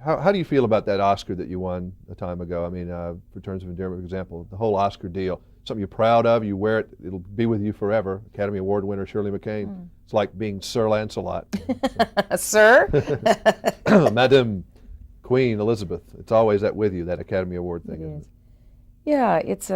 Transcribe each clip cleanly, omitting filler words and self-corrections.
How do you feel about that Oscar that you won a time ago? I mean, for Terms of Endearment, for example, the whole Oscar deal, something you're proud of, you wear it, it'll be with you forever. Academy Award winner Shirley MacLaine. It's like being Sir Lancelot. Sir? Madam Queen Elizabeth. It's always that with you, that Academy Award thing. Isn't it? Yeah, it's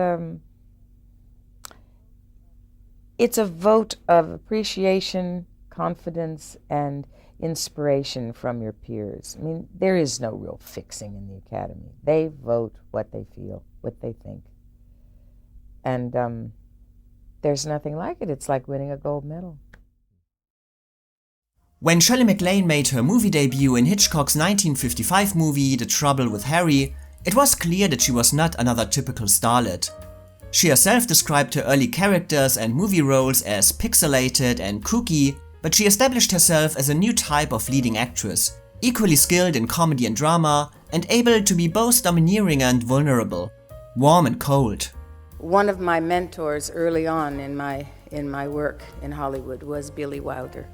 a vote of appreciation, confidence, and inspiration from your peers. I mean, there is no real fixing in the Academy. They vote what they feel, what they think. And there's nothing like it. It's like winning a gold medal. When Shirley MacLaine made her movie debut in Hitchcock's 1955 movie The Trouble with Harry, it was clear that she was not another typical starlet. She herself described her early characters and movie roles as pixelated and kooky, but she established herself as a new type of leading actress, equally skilled in comedy and drama, and able to be both domineering and vulnerable, warm and cold. One of my mentors early on in my work in Hollywood was Billy Wilder.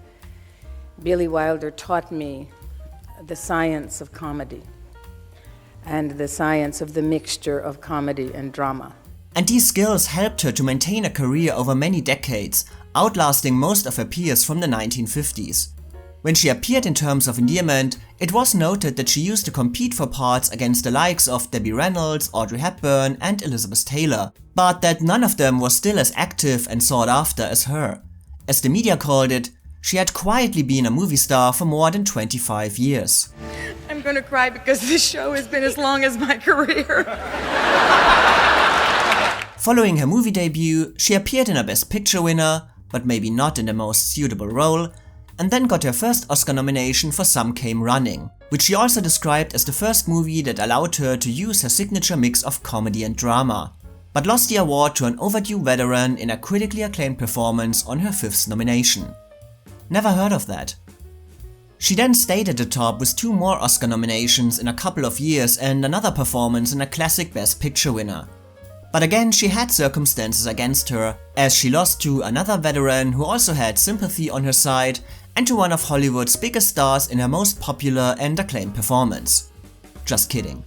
Billy Wilder taught me the science of comedy and the science of the mixture of comedy and drama. And these skills helped her to maintain a career over many decades, outlasting most of her peers from the 1950s. When she appeared in Terms of Endearment, it was noted that she used to compete for parts against the likes of Debbie Reynolds, Audrey Hepburn and Elizabeth Taylor, but that none of them was still as active and sought after as her. As the media called it, she had quietly been a movie star for more than 25 years. I'm gonna cry because this show has been as long as my career. Following her movie debut, she appeared in a Best Picture winner, but maybe not in the most suitable role, and then got her first Oscar nomination for Some Came Running, which she also described as the first movie that allowed her to use her signature mix of comedy and drama, but lost the award to an overdue veteran in a critically acclaimed performance on her 5th nomination. Never heard of that. She then stayed at the top with 2 more Oscar nominations in a couple of years and another performance in a classic Best Picture winner. But again, she had circumstances against her, as she lost to another veteran who also had sympathy on her side, and to one of Hollywood's biggest stars in her most popular and acclaimed performance. Just kidding.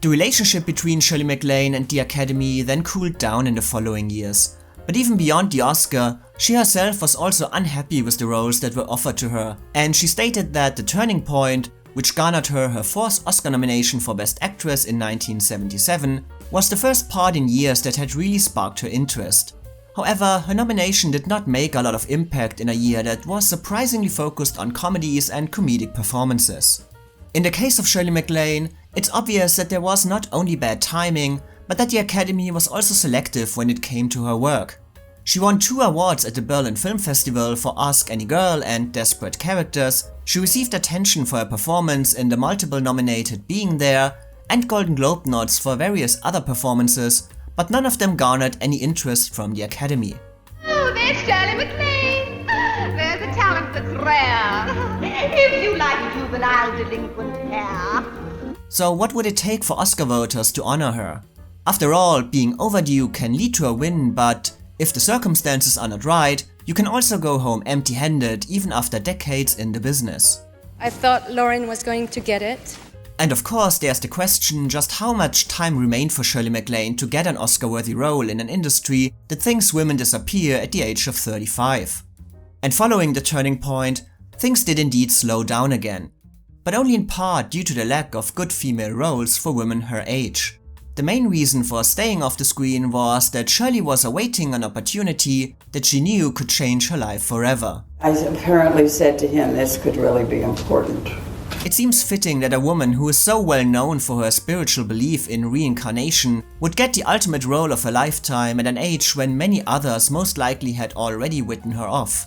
The relationship between Shirley MacLaine and the Academy then cooled down in the following years. But even beyond the Oscar, she herself was also unhappy with the roles that were offered to her, and she stated that the turning point, which garnered her 4th Oscar nomination for Best Actress in 1977, was the first part in years that had really sparked her interest. However, her nomination did not make a lot of impact in a year that was surprisingly focused on comedies and comedic performances. In the case of Shirley MacLaine, it's obvious that there was not only bad timing, but that the Academy was also selective when it came to her work. She won 2 awards at the Berlin Film Festival for Ask Any Girl and Desperate Characters, she received attention for her performance in the multiple nominated Being There, and Golden Globe nods for various other performances, but none of them garnered any interest from the Academy. Oh, there's Shirley MacLaine. There's a talent that's rare. If you like juvenile delinquent hair. So what would it take for Oscar voters to honor her? After all, being overdue can lead to a win, but if the circumstances are not right, you can also go home empty-handed even after decades in the business. I thought Lauren was going to get it. And of course there's the question just how much time remained for Shirley MacLaine to get an Oscar-worthy role in an industry that thinks women disappear at the age of 35. And following the turning point, things did indeed slow down again. But only in part due to the lack of good female roles for women her age. The main reason for staying off the screen was that Shirley was awaiting an opportunity that she knew could change her life forever. I apparently said to him, this could really be important. It seems fitting that a woman who is so well known for her spiritual belief in reincarnation would get the ultimate role of her lifetime at an age when many others most likely had already written her off.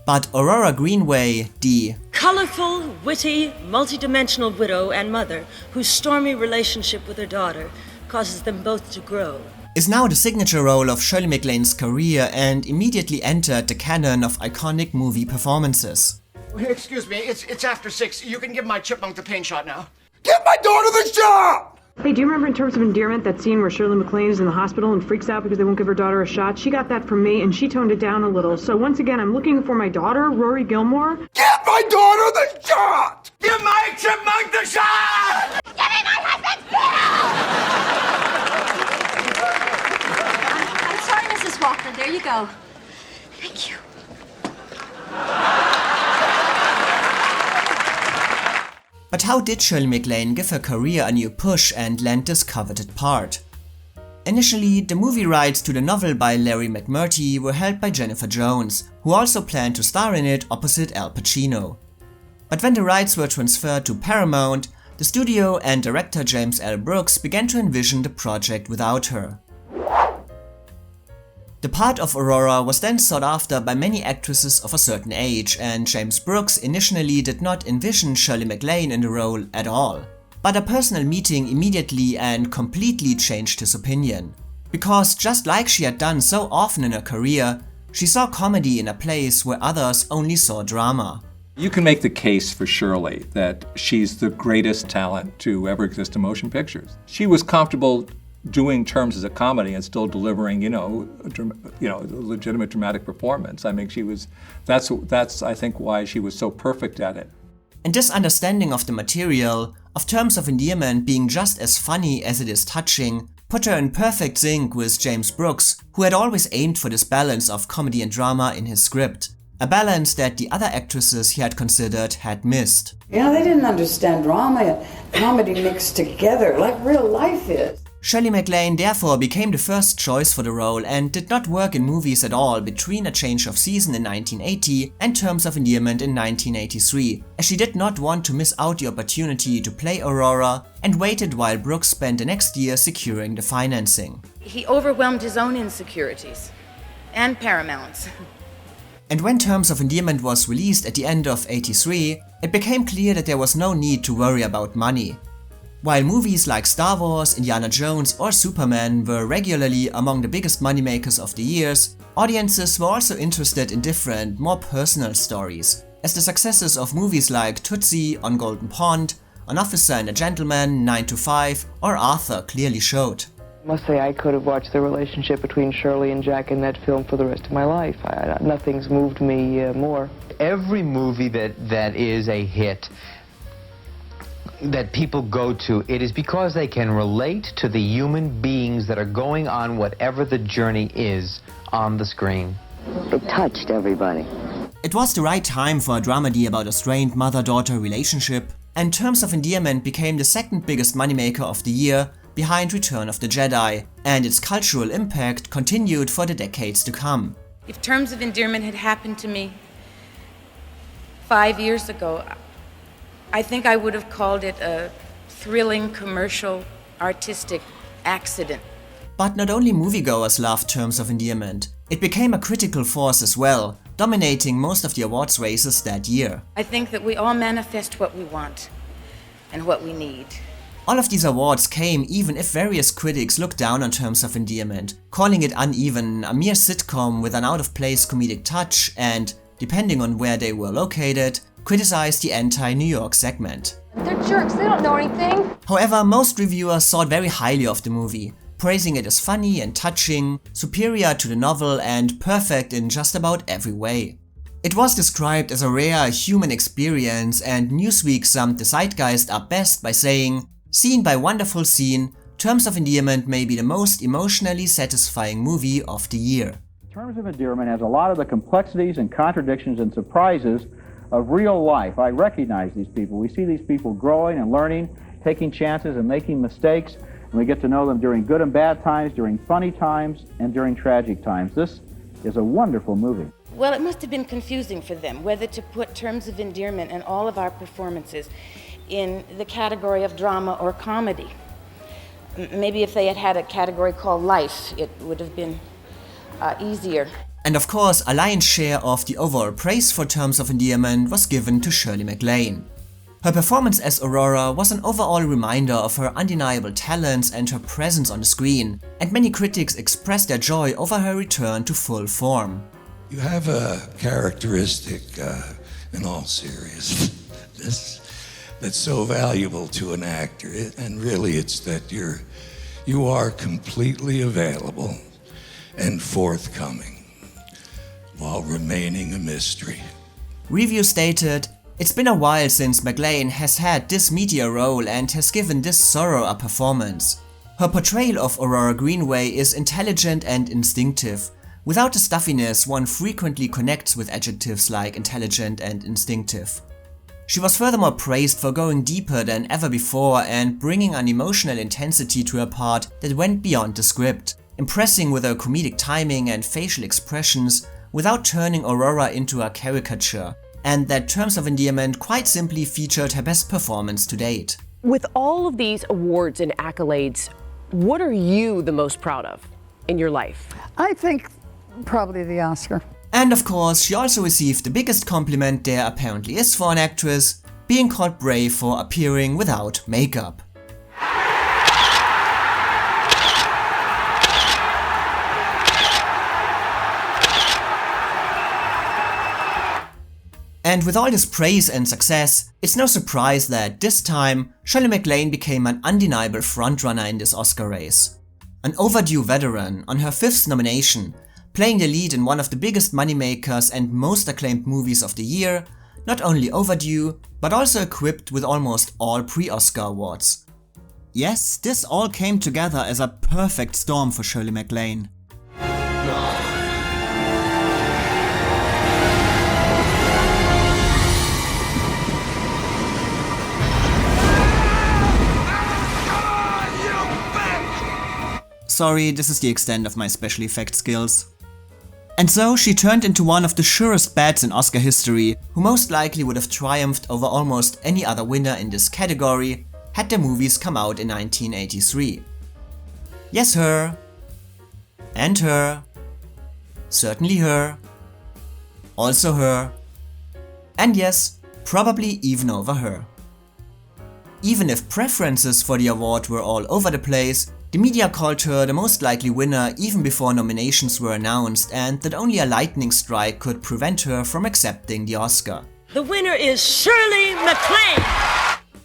But Aurora Greenway, the colorful, witty, multidimensional widow and mother whose stormy relationship with her daughter causes them both to grow, is now the signature role of Shirley MacLaine's career and immediately entered the canon of iconic movie performances. Excuse me, it's after 6. You can give my chipmunk the paint shot now. Get my daughter the job! Hey, do you remember in Terms of Endearment that scene where Shirley MacLaine is in the hospital and freaks out because they won't give her daughter a shot? She got that from me and she toned it down a little. So once again, I'm looking for my daughter, Rory Gilmore. Give my daughter the shot! Give my chipmunk the shot! Give me my husband's pill! I'm sorry, Mrs. Walker. There you go. Thank you. But how did Shirley MacLaine give her career a new push and land this coveted part? Initially, the movie rights to the novel by Larry McMurtry were held by Jennifer Jones, who also planned to star in it opposite Al Pacino. But when the rights were transferred to Paramount, the studio and director James L. Brooks began to envision the project without her. The part of Aurora was then sought after by many actresses of a certain age, and James Brooks initially did not envision Shirley MacLaine in the role at all. But a personal meeting immediately and completely changed his opinion. Because just like she had done so often in her career, she saw comedy in a place where others only saw drama. You can make the case for Shirley that she's the greatest talent to ever exist in motion pictures. She was comfortable doing Terms as a comedy and still delivering, a legitimate dramatic performance. I mean, that's I think why she was so perfect at it. And this understanding of the material, of Terms of Endearment being just as funny as it is touching, put her in perfect sync with James Brooks, who had always aimed for this balance of comedy and drama in his script. A balance that the other actresses he had considered had missed. They didn't understand drama and comedy mixed together like real life is. Shirley MacLaine therefore became the first choice for the role and did not work in movies at all between A Change of Season in 1980 and Terms of Endearment in 1983, as she did not want to miss out the opportunity to play Aurora and waited while Brooks spent the next year securing the financing. He overwhelmed his own insecurities and Paramount's. And when Terms of Endearment was released at the end of '83, it became clear that there was no need to worry about money. While movies like Star Wars, Indiana Jones or Superman were regularly among the biggest moneymakers of the years, audiences were also interested in different, more personal stories, as the successes of movies like Tootsie, On Golden Pond, An Officer and a Gentleman, 9 to 5 or Arthur clearly showed. I must say I could have watched the relationship between Shirley and Jack in that film for the rest of my life. Nothing's moved me more. Every movie that is a hit, that people go to, it is because they can relate to the human beings that are going on whatever the journey is on the screen. It touched everybody. It was the right time for a dramedy about a strained mother-daughter relationship, and Terms of Endearment became the second biggest moneymaker of the year, behind Return of the Jedi, and its cultural impact continued for the decades to come. If Terms of Endearment had happened to me 5 years ago, I think I would have called it a thrilling, commercial, artistic accident. But not only moviegoers loved Terms of Endearment, it became a critical force as well, dominating most of the awards races that year. I think that we all manifest what we want and what we need. All of these awards came even if various critics looked down on Terms of Endearment, calling it uneven, a mere sitcom with an out-of-place comedic touch and, depending on where they were located, criticized the anti-New York segment. They're jerks, they don't know anything. However, most reviewers thought very highly of the movie, praising it as funny and touching, superior to the novel and perfect in just about every way. It was described as a rare human experience, and Newsweek summed the zeitgeist up best by saying, "Seen by wonderful scene, Terms of Endearment may be the most emotionally satisfying movie of the year." Terms of Endearment has a lot of the complexities and contradictions and surprises of real life. I recognize these people. We see these people growing and learning, taking chances and making mistakes, and we get to know them during good and bad times, during funny times, and during tragic times. This is a wonderful movie. Well, it must have been confusing for them whether to put Terms of Endearment and all of our performances in the category of drama or comedy. Maybe if they had had a category called Life, it would have been easier. And of course, a lion's share of the overall praise for Terms of Endearment was given to Shirley MacLaine. Her performance as Aurora was an overall reminder of her undeniable talents and her presence on the screen, and many critics expressed their joy over her return to full form. You have a characteristic, in all seriousness, that's so valuable to an actor. And really, it's that you are completely available and forthcoming while remaining a mystery. Review stated, "It's been a while since MacLaine has had this media role and has given this sorrow a performance. Her portrayal of Aurora Greenway is intelligent and instinctive. Without the stuffiness one frequently connects with adjectives like intelligent and instinctive." She was furthermore praised for going deeper than ever before and bringing an emotional intensity to her part that went beyond the script, impressing with her comedic timing and facial expressions without turning Aurora into a caricature, and that Terms of Endearment quite simply featured her best performance to date. With all of these awards and accolades, what are you the most proud of in your life? I think probably the Oscar. And of course, she also received the biggest compliment there apparently is for an actress, being called brave for appearing without makeup. And with all this praise and success, it's no surprise that this time Shirley MacLaine became an undeniable frontrunner in this Oscar race. An overdue veteran on her 5th nomination, playing the lead in one of the biggest moneymakers and most acclaimed movies of the year, not only overdue, but also equipped with almost all pre-Oscar awards. Yes, this all came together as a perfect storm for Shirley MacLaine. Sorry, this is the extent of my special effects skills. And so she turned into one of the surest bets in Oscar history, who most likely would have triumphed over almost any other winner in this category had their movies come out in 1983. Yes, her. And her. Certainly her. Also her. And yes, probably even over her. Even if preferences for the award were all over the place, the media called her the most likely winner even before nominations were announced, and that only a lightning strike could prevent her from accepting the Oscar. The winner is Shirley MacLaine!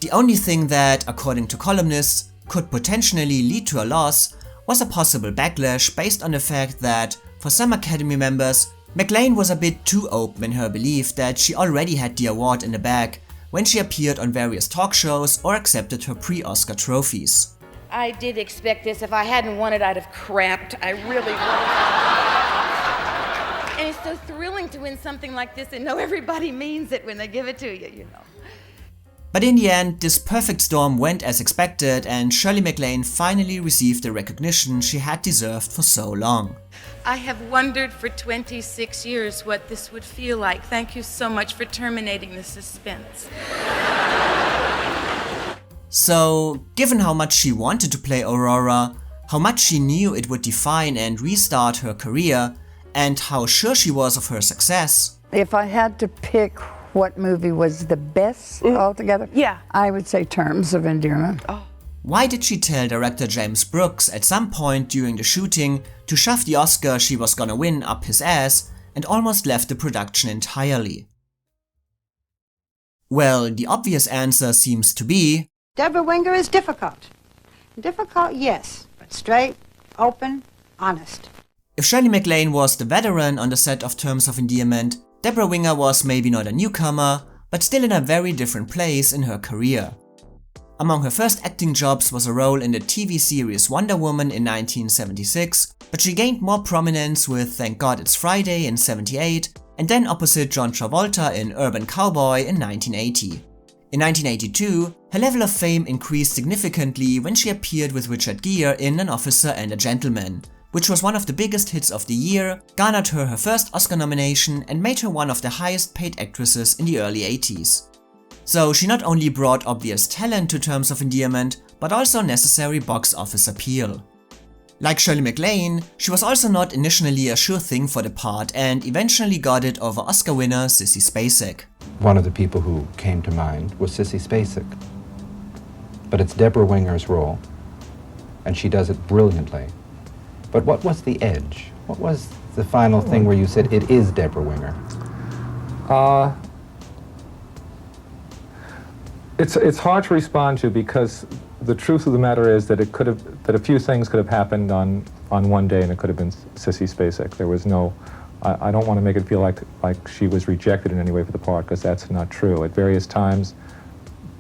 The only thing that, according to columnists, could potentially lead to a loss was a possible backlash based on the fact that, for some Academy members, MacLaine was a bit too open in her belief that she already had the award in the bag when she appeared on various talk shows or accepted her pre-Oscar trophies. I did expect this. If I hadn't won it, I'd have crapped. I really would. And it's so thrilling to win something like this and know everybody means it when they give it to you, you know. But in the end, this perfect storm went as expected and Shirley MacLaine finally received the recognition she had deserved for so long. I have wondered for 26 years what this would feel like. Thank you so much for terminating the suspense. So, given how much she wanted to play Aurora, how much she knew it would define and restart her career, and how sure she was of her success. If I had to pick what movie was the best altogether, I would say Terms of Endearment. Why did she tell director James Brooks at some point during the shooting to shove the Oscar she was gonna win up his ass and almost left the production entirely? Well, the obvious answer seems to be Debra Winger is difficult. Difficult, yes, but straight, open, honest. If Shirley MacLaine was the veteran on the set of Terms of Endearment, Debra Winger was maybe not a newcomer, but still in a very different place in her career. Among her first acting jobs was a role in the TV series Wonder Woman in 1976, but she gained more prominence with Thank God It's Friday in 1978, and then opposite John Travolta in Urban Cowboy in 1980. In 1982, her level of fame increased significantly when she appeared with Richard Gere in An Officer and a Gentleman, which was one of the biggest hits of the year, garnered her her first Oscar nomination and made her one of the highest paid actresses in the early 80s. So she not only brought obvious talent to Terms of Endearment, but also necessary box office appeal. Like Shirley MacLaine, she was also not initially a sure thing for the part and eventually got it over Oscar winner Sissy Spacek. One of the people who came to mind was Sissy Spacek. But it's Debra Winger's role, and she does it brilliantly. But what was the edge? What was the final thing where you said, it is It's hard to respond to, because the truth of the matter is that a few things could have happened on one day, and it could have been Sissy Spacek. There was no. I don't want to make it feel like she was rejected in any way for the part, because that's not true. At various times,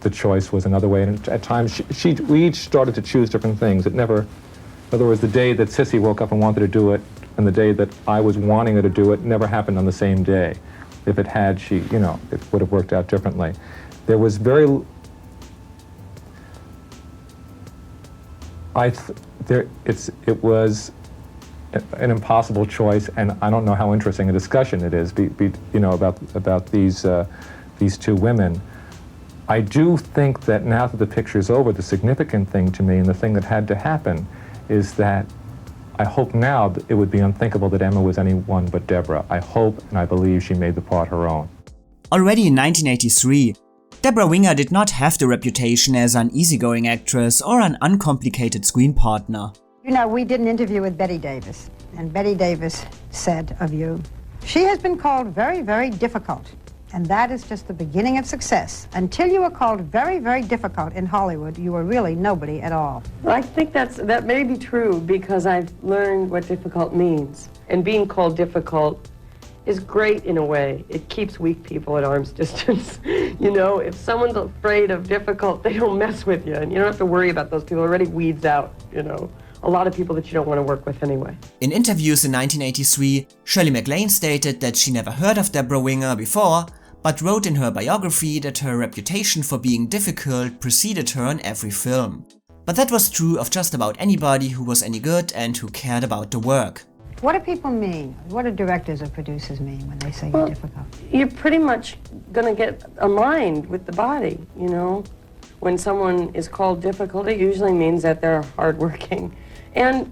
the choice was another way, and at times we each started to choose different things. It never. In other words, the day that Sissy woke up and wanted to do it, and the day that I was wanting her to do it, never happened on the same day. If it had, it would have worked out differently. There was very. It was an impossible choice, and I don't know how interesting a discussion it is, about these two women. I do think that now that the picture's over, the significant thing to me, and the thing that had to happen, is that I hope now that it would be unthinkable that Emma was anyone but Debra. I hope and I believe she made the part her own. Already in 1983, Debra Winger did not have the reputation as an easygoing actress or an uncomplicated screen partner. You know, we did an interview with Betty Davis, and Betty Davis said of you, "She has been called very, very difficult, and that is just the beginning of success. Until you are called very, very difficult in Hollywood, you are really nobody at all." I think that may be true, because I've learned what difficult means. And being called difficult is great in a way. It keeps weak people at arm's distance. If someone's afraid of difficult, they don't mess with you, and you don't have to worry about those people. It already weeds out, a lot of people that you don't want to work with anyway. In interviews in 1983, Shirley MacLaine stated that she never heard of Debra Winger before, but wrote in her biography that her reputation for being difficult preceded her in every film. But that was true of just about anybody who was any good and who cared about the work. What do people mean? What do directors or producers mean when they say you're difficult? You're pretty much going to get aligned with the body, When someone is called difficult, it usually means that they're hardworking. And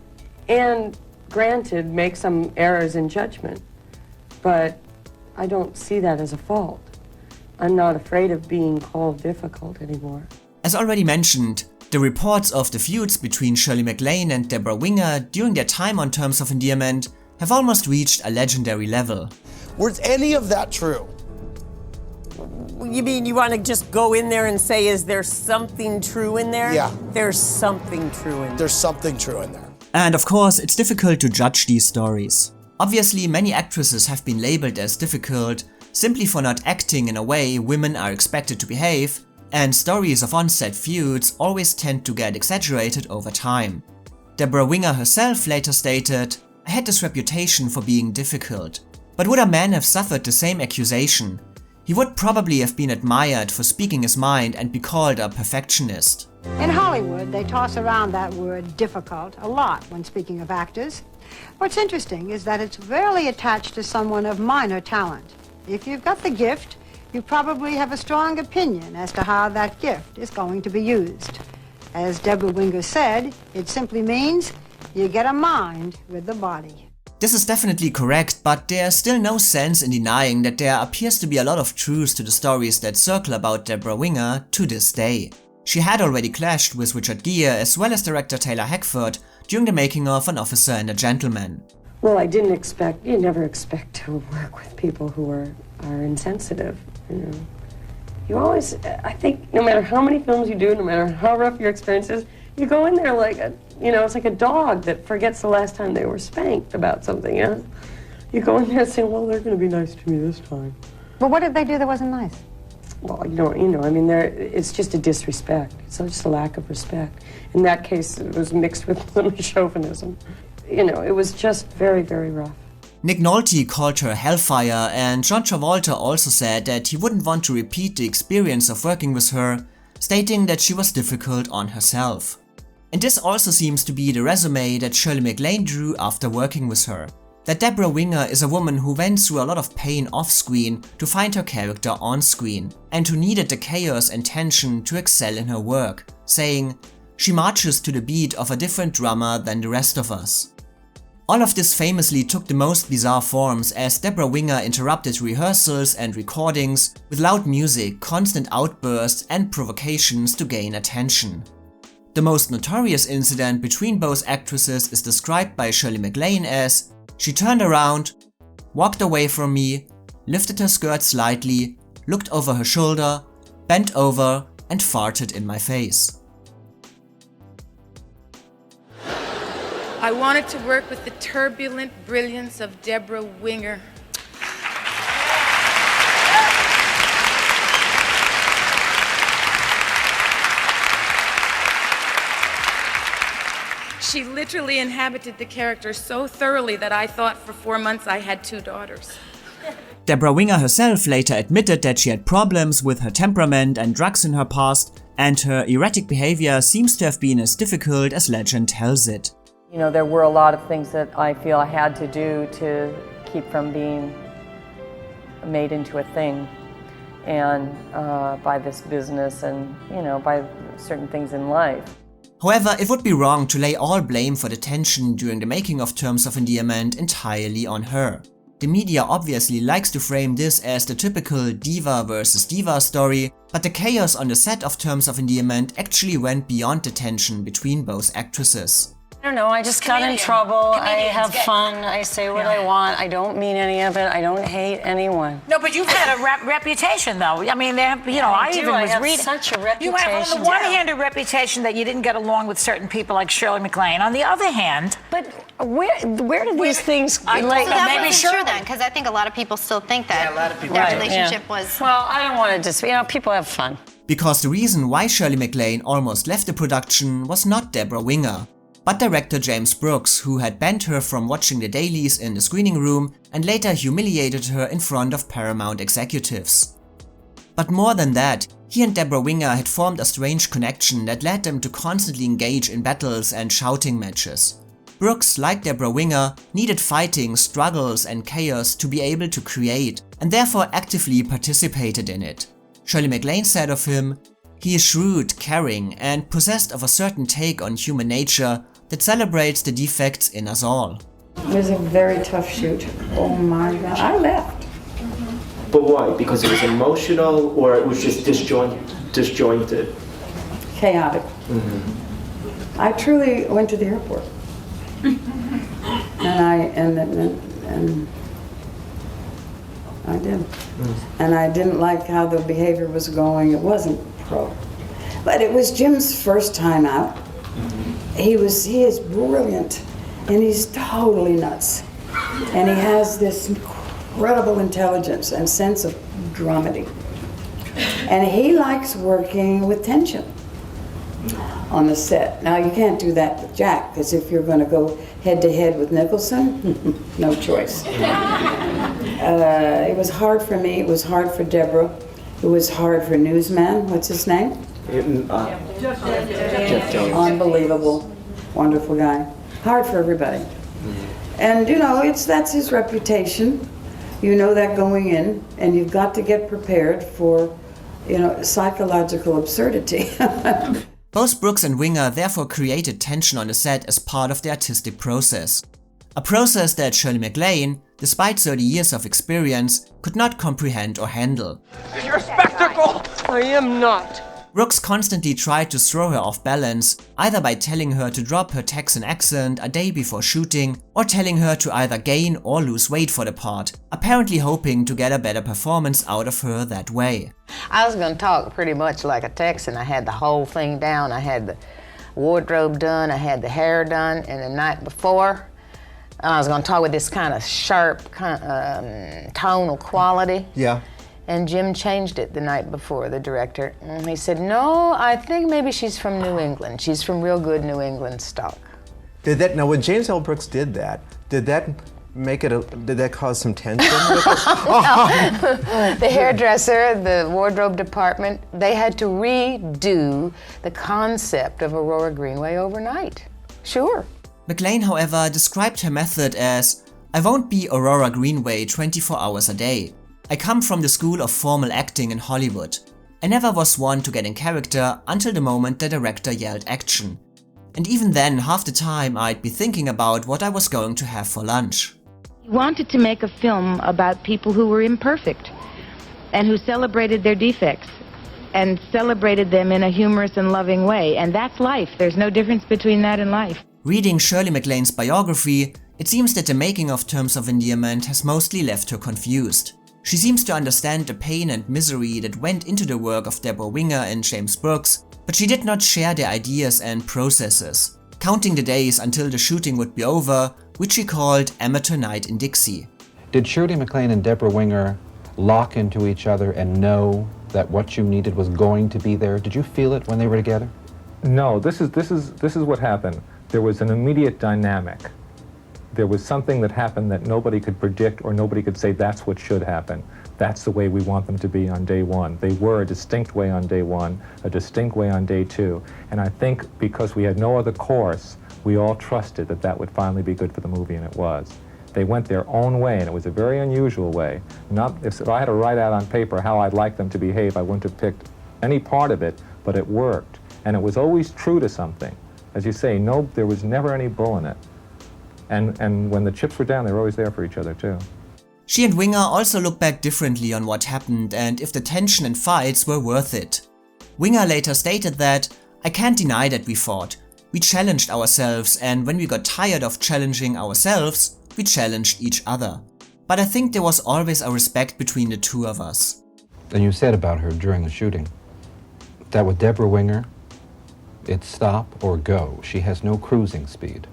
granted, make some errors in judgment. But I don't see that as a fault. I'm not afraid of being called difficult anymore. As already mentioned, the reports of the feuds between Shirley MacLaine and Debra Winger during their time on Terms of Endearment have almost reached a legendary level. Was any of that true? You mean you want to just go in there and say, is there something true in there? Yeah. There's something true in there. There's something true in there. And of course, it's difficult to judge these stories. Obviously, many actresses have been labeled as difficult simply for not acting in a way women are expected to behave, and stories of on-set feuds always tend to get exaggerated over time. Debra Winger herself later stated, "I had this reputation for being difficult. But would a man have suffered the same accusation? He would probably have been admired for speaking his mind and be called a perfectionist." In Hollywood, they toss around that word difficult a lot when speaking of actors. What's interesting is that it's rarely attached to someone of minor talent. If you've got the gift, you probably have a strong opinion as to how that gift is going to be used. As Debra Winger said, it simply means you get a mind with the body. This is definitely correct, but there's still no sense in denying that there appears to be a lot of truth to the stories that circle about Debra Winger to this day. She had already clashed with Richard Gere as well as director Taylor Hackford during the making of An Officer and a Gentleman. Well, you never expect to work with people who are insensitive, You always, I think, no matter how many films you do, no matter how rough your experience is, you go in there like it's like a dog that forgets the last time they were spanked about something, You go in there saying, well, they're going to be nice to me this time. But what did they do that wasn't nice? Well, it's just a disrespect. It's just a lack of respect. In that case, it was mixed with a little chauvinism. It was just very, very rough. Nick Nolte called her hellfire, and John Travolta also said that he wouldn't want to repeat the experience of working with her, stating that she was difficult on herself. And this also seems to be the resume that Shirley MacLaine drew after working with her. That Debra Winger is a woman who went through a lot of pain off-screen to find her character on-screen, and who needed the chaos and tension to excel in her work, saying, "She marches to the beat of a different drummer than the rest of us." All of this famously took the most bizarre forms as Debra Winger interrupted rehearsals and recordings with loud music, constant outbursts and provocations to gain attention. The most notorious incident between both actresses is described by Shirley MacLaine as, "She turned around, walked away from me, lifted her skirt slightly, looked over her shoulder, bent over, and farted in my face. I wanted to work with the turbulent brilliance of Debra Winger. She literally inhabited the character so thoroughly that I thought for 4 months I had 2 daughters. Debra Winger herself later admitted that she had problems with her temperament and drugs in her past, and her erratic behavior seems to have been as difficult as legend tells it. You know, there were a lot of things that I feel I had to do to keep from being made into a thing, and by this business and, you know, by certain things in life. However, it would be wrong to lay all blame for the tension during the making of Terms of Endearment entirely on her. The media obviously likes to frame this as the typical diva versus diva story, but the chaos on the set of Terms of Endearment actually went beyond the tension between both actresses. I don't know, I just got in trouble, I have fun, I say what I want, I don't mean any of it, I don't hate anyone. No, but you've had a reputation, though. I mean, you know, I have reading. Such a reputation. You have, on the one hand, a reputation that you didn't get along with certain people like Shirley MacLaine. On the other hand, but where do these things Maybe maybe true then, because I think a lot of people still think that their relationship was. Well, I don't want to just, you know, people have fun. Because the reason why Shirley MacLaine almost left the production was not Debra Winger, but director James Brooks, who had banned her from watching the dailies in the screening room and later humiliated her in front of Paramount executives. But more than that, he and Debra Winger had formed a strange connection that led them to constantly engage in battles and shouting matches. Brooks, like Debra Winger, needed fighting, struggles and chaos to be able to create, and therefore actively participated in it. Shirley MacLaine said of him, "He is shrewd, caring, and possessed of a certain take on human nature that celebrates the defects in us all." It was a very tough shoot. Oh my God, I left. But why? Because it was emotional, or it was just disjointed? Chaotic. I truly went to the airport. and I did. And I didn't like how the behavior was going. It wasn't pro. But it was Jim's first time out. He is brilliant, and he's totally nuts. And he has this incredible intelligence and sense of dramedy. And he likes working with tension on the set. Now, you can't do that with Jack, because if you're going to go head-to-head with Nicholson, no choice. It was hard for me. It was hard for Debra. It was hard for Newsman. What's his name? Jeff James. Unbelievable, wonderful guy. Hard for everybody. And you know, that's his reputation. You know that going in, and you've got to get prepared for, you know, psychological absurdity. Both Brooks and Winger therefore created tension on the set as part of the artistic process. A process that Shirley MacLaine, despite 30 years of experience, could not comprehend or handle. You're a spectacle! I am not. Brooks constantly tried to throw her off balance, either by telling her to drop her Texan accent a day before shooting, or telling her to either gain or lose weight for the part, apparently hoping to get a better performance out of her that way. I was going to talk pretty much like a Texan. I had the whole thing down. I had the wardrobe done, I had the hair done, and the night before, I was going to talk with this kind of sharp tonal quality. Yeah. And Jim changed it the night before, the director. And he said, no, I think maybe she's from New England. She's from real good New England stock. Now when James L. Brooks did that make it did that cause some tension? The hairdresser, the wardrobe department, they had to redo the concept of Aurora Greenway overnight. Sure. MacLaine, however, described her method as, "I won't be Aurora Greenway 24 hours a day. I come from the school of formal acting in Hollywood. I never was one to get in character until the moment the director yelled action. And even then, half the time I'd be thinking about what I was going to have for lunch." He wanted to make a film about people who were imperfect and who celebrated their defects and celebrated them in a humorous and loving way. And that's life. There's no difference between that and life. Reading Shirley MacLaine's biography, it seems that the making of Terms of Endearment has mostly left her confused. She seems to understand the pain and misery that went into the work of Debra Winger and James Brooks, but she did not share their ideas and processes, counting the days until the shooting would be over, which she called Amateur Night in Dixie. Did Shirley MacLaine and Debra Winger lock into each other and know that what you needed was going to be there? Did you feel it when they were together? No, this is what happened. There was an immediate dynamic. There was something that happened that nobody could predict, or nobody could say that's what should happen. That's the way we want them to be on day one. They were a distinct way on day one, a distinct way on day two. And I think because we had no other course, we all trusted that that would finally be good for the movie, and it was. They went their own way, and it was a very unusual way. If I had to write out on paper how I'd like them to behave, I wouldn't have picked any part of it, but it worked. And it was always true to something. As you say, no, there was never any bull in it. And when the chips were down, they were always there for each other, too. She and Winger also look back differently on what happened and if the tension and fights were worth it. Winger later stated that, "I can't deny that we fought. We challenged ourselves, and when we got tired of challenging ourselves, we challenged each other. But I think there was always a respect between the two of us." And you said about her during the shooting that with Debra Winger, it's stop or go. She has no cruising speed.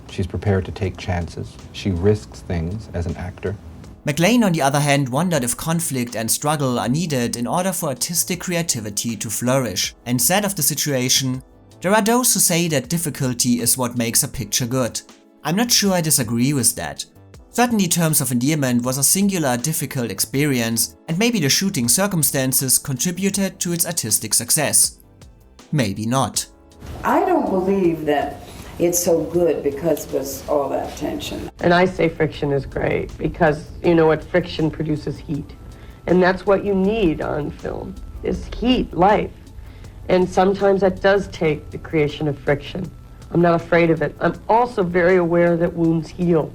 She's prepared to take chances. She risks things as an actor. MacLaine, on the other hand, wondered if conflict and struggle are needed in order for artistic creativity to flourish, and said of the situation, "There are those who say that difficulty is what makes a picture good. I'm not sure I disagree with that. Certainly Terms of Endearment was a singular difficult experience, and maybe the shooting circumstances contributed to its artistic success. Maybe not." I don't believe that it's so good because it was all that tension. And I say friction is great because, you know what, friction produces heat. And that's what you need on film, is heat, life. And sometimes that does take the creation of friction. I'm not afraid of it. I'm also very aware that wounds heal.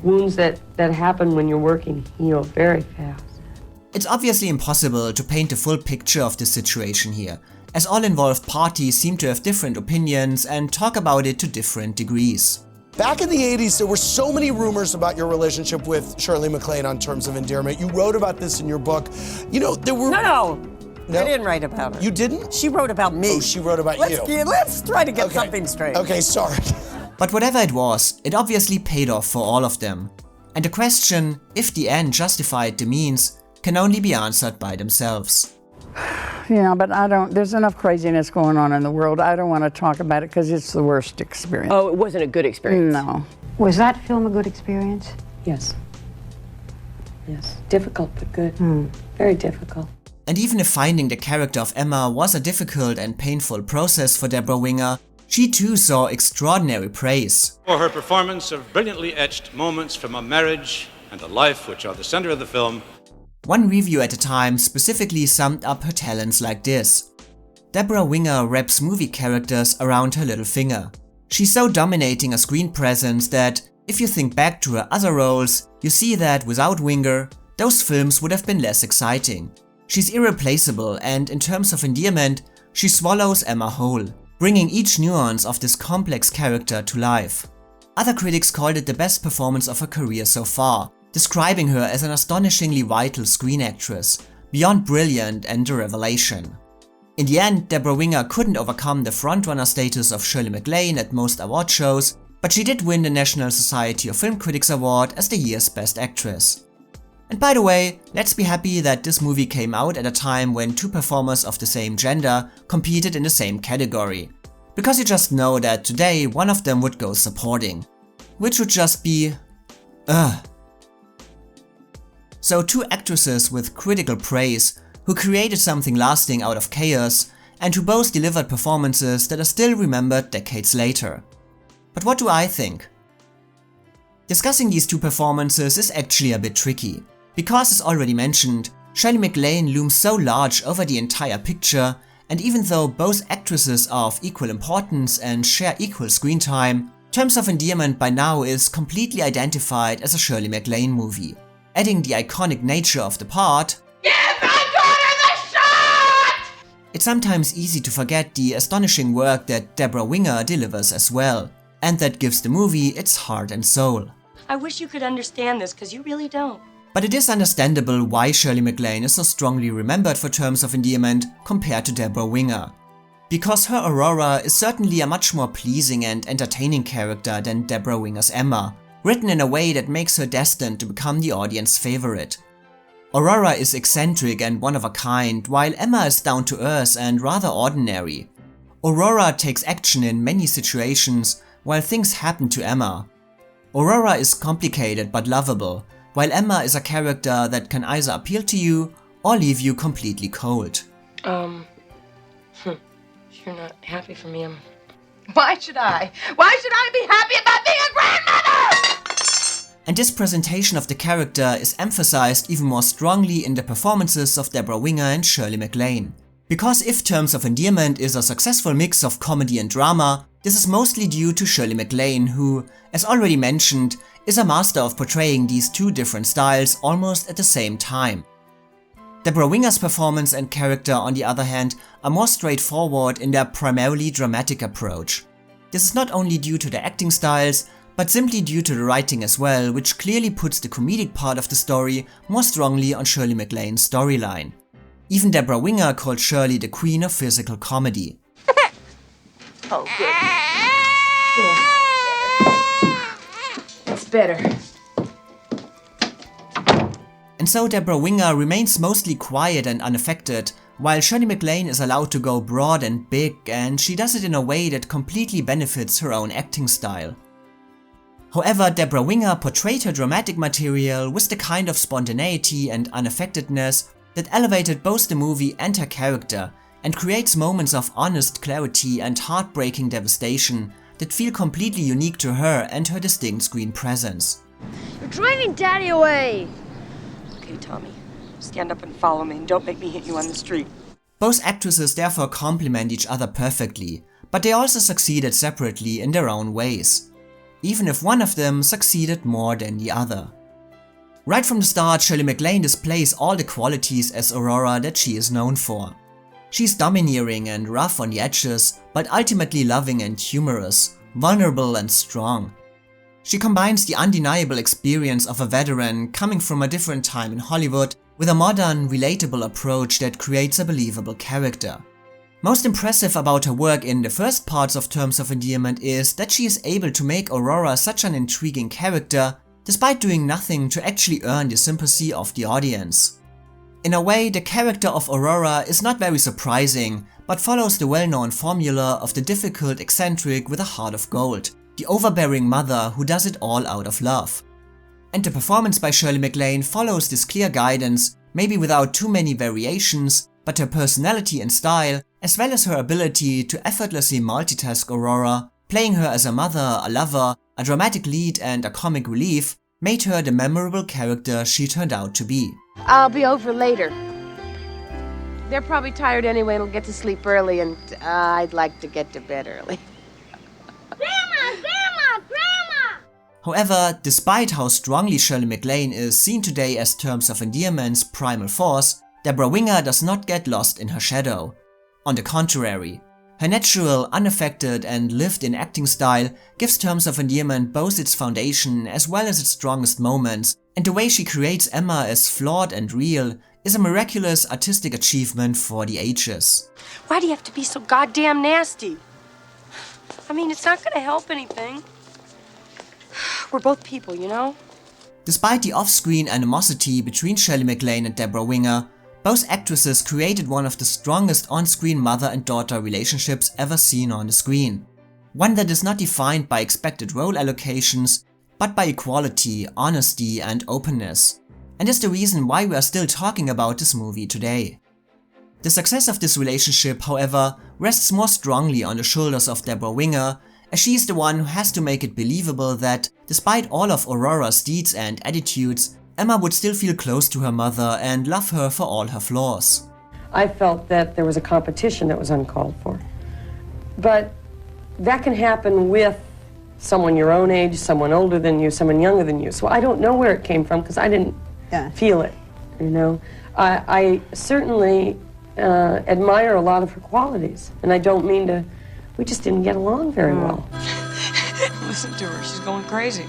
Wounds that happen when you're working heal very fast. It's obviously impossible to paint the full picture of this situation here, as all involved parties seem to have different opinions and talk about it to different degrees. Back in the 80s, there were so many rumors about your relationship with Shirley MacLaine on Terms of Endearment. You wrote about this in your book. You know, there were... No. I didn't write about her. You didn't? She wrote about me. Oh, she wrote about you. Let's try to get something straight. Okay, sorry. But whatever it was, it obviously paid off for all of them. And the question, if the end justified the means, can only be answered by themselves. Yeah, but there's enough craziness going on in the world. I don't want to talk about it because it's the worst experience. Oh, it wasn't a good experience? No. Was that film a good experience? Yes. Yes. Difficult, but good. Very difficult. And even if finding the character of Emma was a difficult and painful process for Debra Winger, she too saw extraordinary praise. For her performance of brilliantly etched moments from a marriage and a life which are the center of the film. One review at the time specifically summed up her talents like this: "Debra Winger wraps movie characters around her little finger. She's so dominating a screen presence that, if you think back to her other roles, you see that without Winger, those films would have been less exciting. She's irreplaceable, and in Terms of Endearment, she swallows Emma whole, bringing each nuance of this complex character to life." Other critics called it the best performance of her career so far, describing her as an astonishingly vital screen actress, beyond brilliant and a revelation. In the end, Debra Winger couldn't overcome the frontrunner status of Shirley MacLaine at most award shows, but she did win the National Society of Film Critics Award as the year's Best Actress. And by the way, let's be happy that this movie came out at a time when two performers of the same gender competed in the same category, because you just know that today one of them would go supporting, which would just be So two actresses with critical praise, who created something lasting out of chaos, and who both delivered performances that are still remembered decades later. But what do I think? Discussing these two performances is actually a bit tricky, because as already mentioned, Shirley MacLaine looms so large over the entire picture, and even though both actresses are of equal importance and share equal screen time, Terms of Endearment by now is completely identified as a Shirley MacLaine movie, adding the iconic nature of the part. Give my daughter the shot! It's sometimes easy to forget the astonishing work that Debra Winger delivers as well, and that gives the movie its heart and soul. I wish you could understand this, because you really don't. But it is understandable why Shirley MacLaine is so strongly remembered for Terms of Endearment compared to Debra Winger. Because her Aurora is certainly a much more pleasing and entertaining character than Debra Winger's Emma, written in a way that makes her destined to become the audience favorite. Aurora is eccentric and one of a kind, while Emma is down to earth and rather ordinary. Aurora takes action in many situations, while things happen to Emma. Aurora is complicated but lovable, while Emma is a character that can either appeal to you or leave you completely cold. You're not happy for me. Why should I? Why should I be happy about being a grandmother? And this presentation of the character is emphasized even more strongly in the performances of Debra Winger and Shirley MacLaine. Because if Terms of Endearment is a successful mix of comedy and drama, this is mostly due to Shirley MacLaine, who, as already mentioned, is a master of portraying these two different styles almost at the same time. Debra Winger's performance and character, on the other hand, are more straightforward in their primarily dramatic approach. This is not only due to the acting styles, but simply due to the writing as well, which clearly puts the comedic part of the story more strongly on Shirley MacLaine's storyline. Even Debra Winger called Shirley the queen of physical comedy. Oh, good. It's better. And so Debra Winger remains mostly quiet and unaffected, while Shirley MacLaine is allowed to go broad and big, and she does it in a way that completely benefits her own acting style. However, Debra Winger portrayed her dramatic material with the kind of spontaneity and unaffectedness that elevated both the movie and her character, and creates moments of honest clarity and heartbreaking devastation that feel completely unique to her and her distinct screen presence. You're driving Daddy away! Okay, Tommy. Stand up and follow me, and don't make me hit you on the street. Both actresses therefore complement each other perfectly, but they also succeeded separately in their own ways, even if one of them succeeded more than the other. Right from the start, Shirley MacLaine displays all the qualities as Aurora that she is known for. She's domineering and rough on the edges, but ultimately loving and humorous, vulnerable and strong. She combines the undeniable experience of a veteran coming from a different time in Hollywood with a modern, relatable approach that creates a believable character. Most impressive about her work in the first parts of Terms of Endearment is that she is able to make Aurora such an intriguing character, despite doing nothing to actually earn the sympathy of the audience. In a way, the character of Aurora is not very surprising, but follows the well-known formula of the difficult eccentric with a heart of gold, the overbearing mother who does it all out of love. And the performance by Shirley MacLaine follows this clear guidance, maybe without too many variations, but her personality and style, as well as her ability to effortlessly multitask Aurora, playing her as a mother, a lover, a dramatic lead and a comic relief, made her the memorable character she turned out to be. I'll be over later. They're probably tired anyway and will get to sleep early, and I'd like to get to bed early. Grandma! However, despite how strongly Shirley MacLaine is seen today as Terms of Endearment's primal force, Debra Winger does not get lost in her shadow. On the contrary, her natural, unaffected and lived-in acting style gives Terms of Endearment both its foundation as well as its strongest moments, and the way she creates Emma as flawed and real is a miraculous artistic achievement for the ages. Why do you have to be so goddamn nasty? I mean, it's not gonna help anything. We're both people, you know? Despite the off-screen animosity between Shirley MacLaine and Debra Winger, both actresses created one of the strongest on-screen mother and daughter relationships ever seen on the screen. One that is not defined by expected role allocations, but by equality, honesty and openness. And is the reason why we are still talking about this movie today. The success of this relationship, however, rests more strongly on the shoulders of Debra Winger, as she is the one who has to make it believable that, despite all of Aurora's deeds and attitudes, Emma would still feel close to her mother and love her for all her flaws. I felt that there was a competition that was uncalled for. But that can happen with someone your own age, someone older than you, someone younger than you. So I don't know where it came from because I didn't feel it, you know. I certainly admire a lot of her qualities, and I don't mean to, we just didn't get along very well. Listen to her, she's going crazy.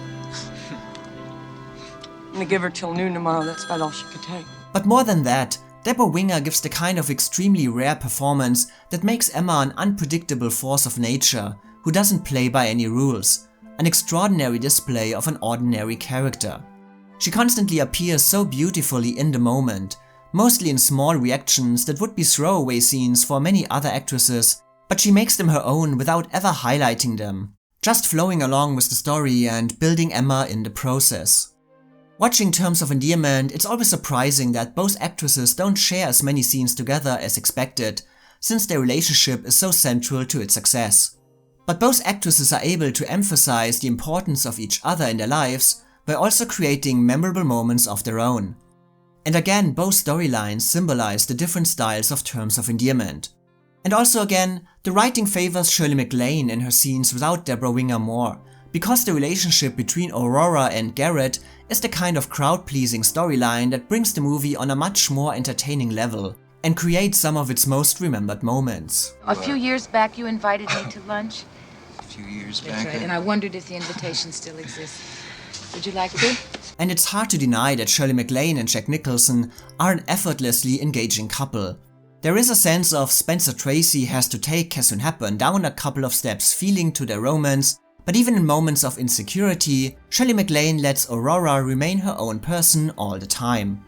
I'm gonna give her till noon tomorrow. That's about all she could take. But more than that, Debra Winger gives the kind of extremely rare performance that makes Emma an unpredictable force of nature who doesn't play by any rules, an extraordinary display of an ordinary character. She constantly appears so beautifully in the moment, mostly in small reactions that would be throwaway scenes for many other actresses, but she makes them her own without ever highlighting them, just flowing along with the story and building Emma in the process. Watching Terms of Endearment, it's always surprising that both actresses don't share as many scenes together as expected, since their relationship is so central to its success. But both actresses are able to emphasize the importance of each other in their lives by also creating memorable moments of their own. And again, both storylines symbolize the different styles of Terms of Endearment. And also again, the writing favors Shirley MacLaine in her scenes without Debra Winger more, because the relationship between Aurora and Garrett is the kind of crowd-pleasing storyline that brings the movie on a much more entertaining level and creates some of its most remembered moments. A few years back you invited me to lunch. A few years That's back. right, and I wondered if the invitation still exists. Would you like to? And it's hard to deny that Shirley MacLaine and Jack Nicholson are an effortlessly engaging couple. There is a sense of Spencer Tracy has to take Katharine Hepburn down a couple of steps feeling to their romance, but even in moments of insecurity, Shirley MacLaine lets Aurora remain her own person all the time.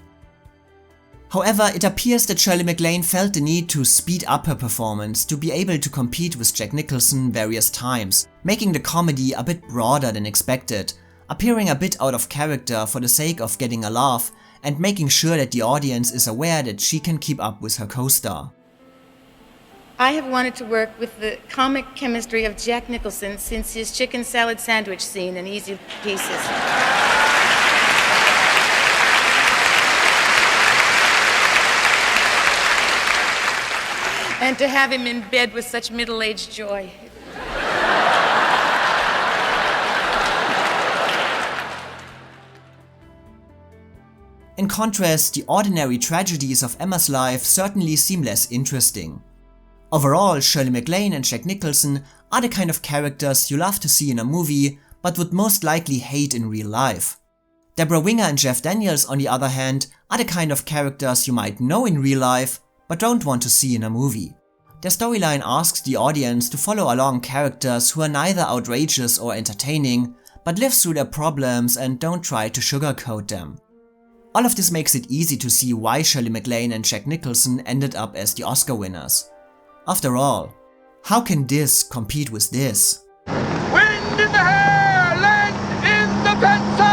However, it appears that Shirley MacLaine felt the need to speed up her performance to be able to compete with Jack Nicholson various times, making the comedy a bit broader than expected, appearing a bit out of character for the sake of getting a laugh and making sure that the audience is aware that she can keep up with her co-star. I have wanted to work with the comic chemistry of Jack Nicholson since his chicken salad sandwich scene in Easy Pieces. And to have him in bed with such middle-aged joy. In contrast, the ordinary tragedies of Emma's life certainly seem less interesting. Overall, Shirley MacLaine and Jack Nicholson are the kind of characters you love to see in a movie, but would most likely hate in real life. Debra Winger and Jeff Daniels, on the other hand, are the kind of characters you might know in real life, but don't want to see in a movie. Their storyline asks the audience to follow along characters who are neither outrageous or entertaining, but live through their problems and don't try to sugarcoat them. All of this makes it easy to see why Shirley MacLaine and Jack Nicholson ended up as the Oscar winners. After all, how can this compete with this? Wind in the hair, lead in the pencil!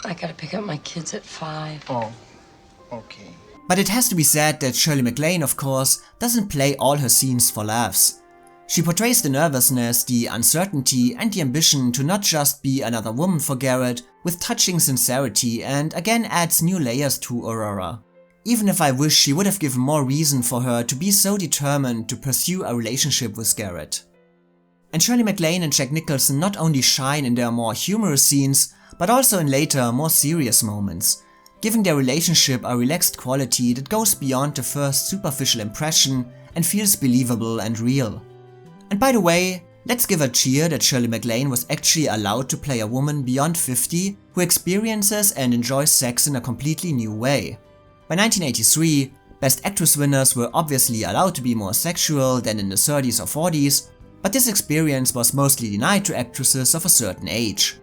I gotta pick up my kids at 5. Oh, okay. But it has to be said that Shirley MacLaine, of course, doesn't play all her scenes for laughs. She portrays the nervousness, the uncertainty and the ambition to not just be another woman for Garrett with touching sincerity and again adds new layers to Aurora. Even if I wish she would have given more reason for her to be so determined to pursue a relationship with Garrett. And Shirley MacLaine and Jack Nicholson not only shine in their more humorous scenes, but also in later, more serious moments, giving their relationship a relaxed quality that goes beyond the first superficial impression and feels believable and real. And by the way, let's give a cheer that Shirley MacLaine was actually allowed to play a woman beyond 50 who experiences and enjoys sex in a completely new way. By 1983, Best Actress winners were obviously allowed to be more sexual than in the 30s or 40s, but this experience was mostly denied to actresses of a certain age.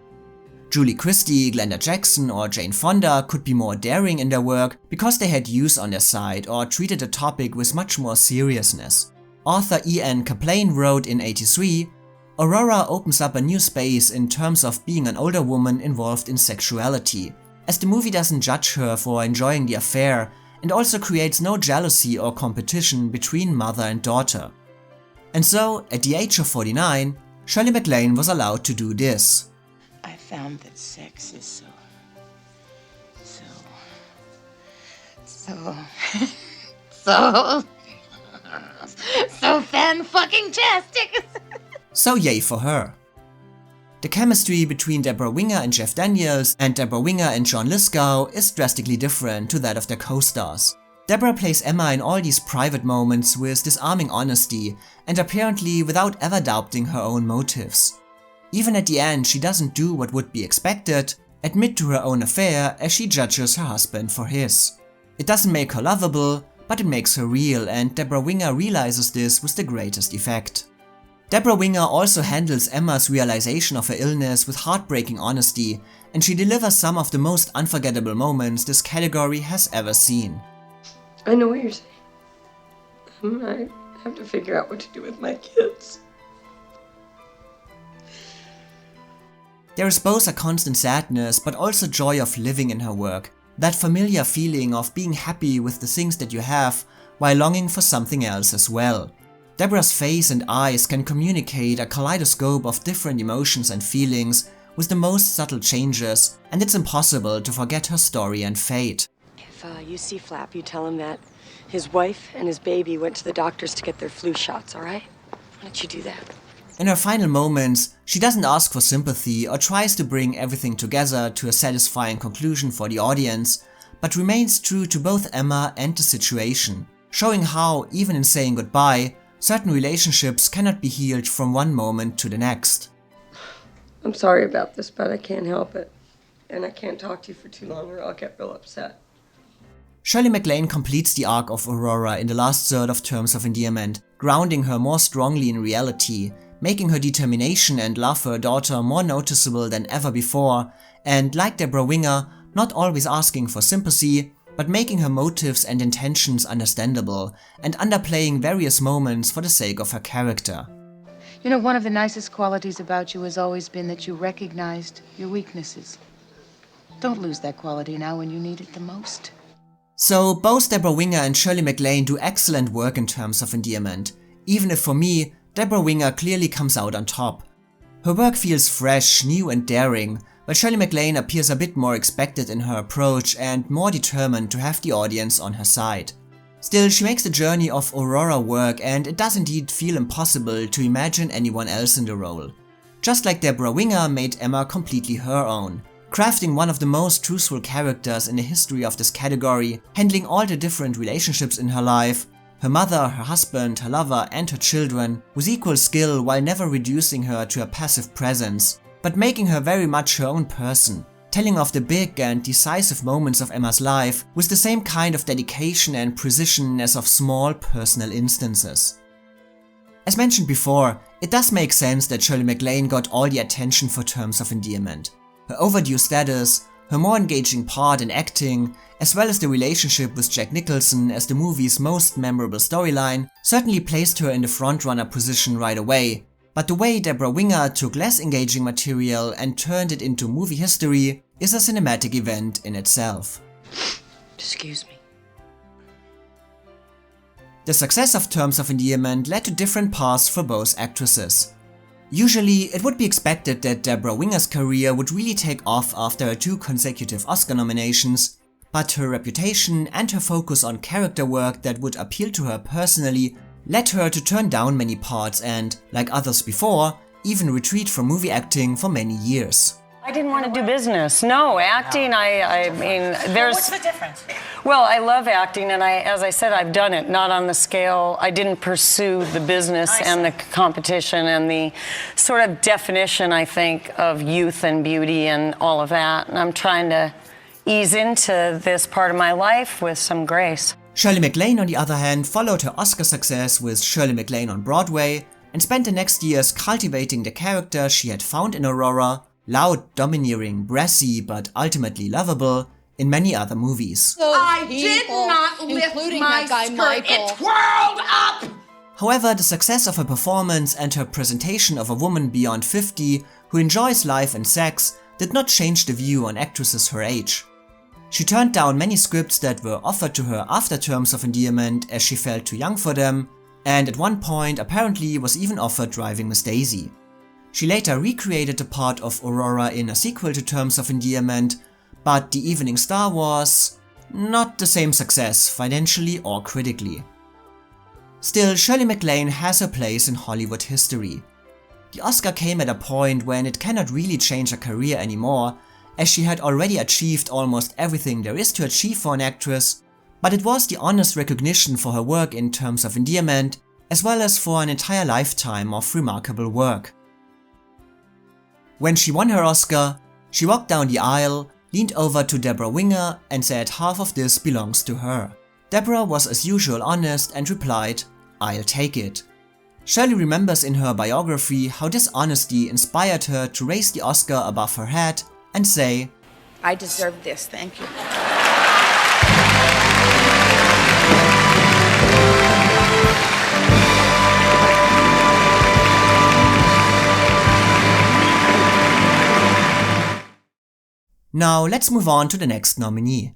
Julie Christie, Glenda Jackson or Jane Fonda could be more daring in their work because they had youth on their side or treated the topic with much more seriousness. Author E.N. Kaplan wrote in '83, Aurora opens up a new space in terms of being an older woman involved in sexuality, as the movie doesn't judge her for enjoying the affair and also creates no jealousy or competition between mother and daughter. And so, at the age of 49, Shirley MacLaine was allowed to do this. I found that sex is so fan-fucking-tastic. So yay for her. The chemistry between Debra Winger and Jeff Daniels and Debra Winger and John Lithgow is drastically different to that of their co-stars. Debra plays Emma in all these private moments with disarming honesty and apparently without ever doubting her own motives. Even at the end, she doesn't do what would be expected, admit to her own affair as she judges her husband for his. It doesn't make her lovable, but it makes her real, and Debra Winger realizes this with the greatest effect. Debra Winger also handles Emma's realization of her illness with heartbreaking honesty, and she delivers some of the most unforgettable moments this category has ever seen. I know what you're saying. I have to figure out what to do with my kids. There is both a constant sadness but also joy of living in her work, that familiar feeling of being happy with the things that you have while longing for something else as well. Debra's face and eyes can communicate a kaleidoscope of different emotions and feelings with the most subtle changes, and it's impossible to forget her story and fate. If you see Flap, you tell him that his wife and his baby went to the doctors to get their flu shots, all right? Why don't you do that? In her final moments, she doesn't ask for sympathy or tries to bring everything together to a satisfying conclusion for the audience, but remains true to both Emma and the situation, showing how, even in saying goodbye, certain relationships cannot be healed from one moment to the next. I'm sorry about this, but I can't help it. And I can't talk to you for too long or I'll get real upset. Shirley MacLaine completes the arc of Aurora in the last third of Terms of Endearment, grounding her more strongly in reality, making her determination and love for her daughter more noticeable than ever before, and like Debra Winger, not always asking for sympathy, but making her motives and intentions understandable, and underplaying various moments for the sake of her character. You know, one of the nicest qualities about you has always been that you recognized your weaknesses. Don't lose that quality now when you need it the most. So both Debra Winger and Shirley MacLaine do excellent work in Terms of Endearment, even if for me, Debra Winger clearly comes out on top. Her work feels fresh, new and daring, while Shirley MacLaine appears a bit more expected in her approach and more determined to have the audience on her side. Still, she makes the journey of Aurora work, and it does indeed feel impossible to imagine anyone else in the role. Just like Debra Winger made Emma completely her own, crafting one of the most truthful characters in the history of this category, handling all the different relationships in her life, her mother, her husband, her lover and her children, with equal skill while never reducing her to a passive presence, but making her very much her own person, telling of the big and decisive moments of Emma's life with the same kind of dedication and precision as of small personal instances. As mentioned before, it does make sense that Shirley MacLaine got all the attention for Terms of Endearment. Her overdue status, her more engaging part in acting, as well as the relationship with Jack Nicholson as the movie's most memorable storyline, certainly placed her in the frontrunner position right away. But the way Debra Winger took less engaging material and turned it into movie history is a cinematic event in itself. Excuse me. The success of Terms of Endearment led to different paths for both actresses. Usually, it would be expected that Debra Winger's career would really take off after her 2 consecutive Oscar nominations, but her reputation and her focus on character work that would appeal to her personally led her to turn down many parts and, like others before, even retreat from movie acting for many years. I didn't want to do business. No, acting, I mean, there's... What's the difference? Well, I love acting, and as I said, I've done it, not on the scale. I didn't pursue the business and the competition and the sort of definition, I think, of youth and beauty and all of that. And I'm trying to ease into this part of my life with some grace. Shirley MacLaine, on the other hand, followed her Oscar success with Shirley MacLaine on Broadway and spent the next years cultivating the character she had found in Aurora, loud, domineering, brassy, but ultimately lovable, in many other movies. I did not lift my skirt. It twirled up! However, the success of her performance and her presentation of a woman beyond 50 who enjoys life and sex did not change the view on actresses her age. She turned down many scripts that were offered to her after Terms of Endearment as she felt too young for them, and at one point apparently was even offered Driving Miss Daisy. She later recreated the part of Aurora in a sequel to Terms of Endearment, but The Evening Star was not the same success financially or critically. Still, Shirley MacLaine has her place in Hollywood history. The Oscar came at a point when it cannot really change her career anymore, as she had already achieved almost everything there is to achieve for an actress, but it was the honest recognition for her work in terms of Endearment, as well as for an entire lifetime of remarkable work. When she won her Oscar, she walked down the aisle, leaned over to Debra Winger and said half of this belongs to her. Debra was as usual honest and replied, "I'll take it." Shirley remembers in her biography how this honesty inspired her to raise the Oscar above her head and say, "I deserve this, thank you." Now let's move on to the next nominee.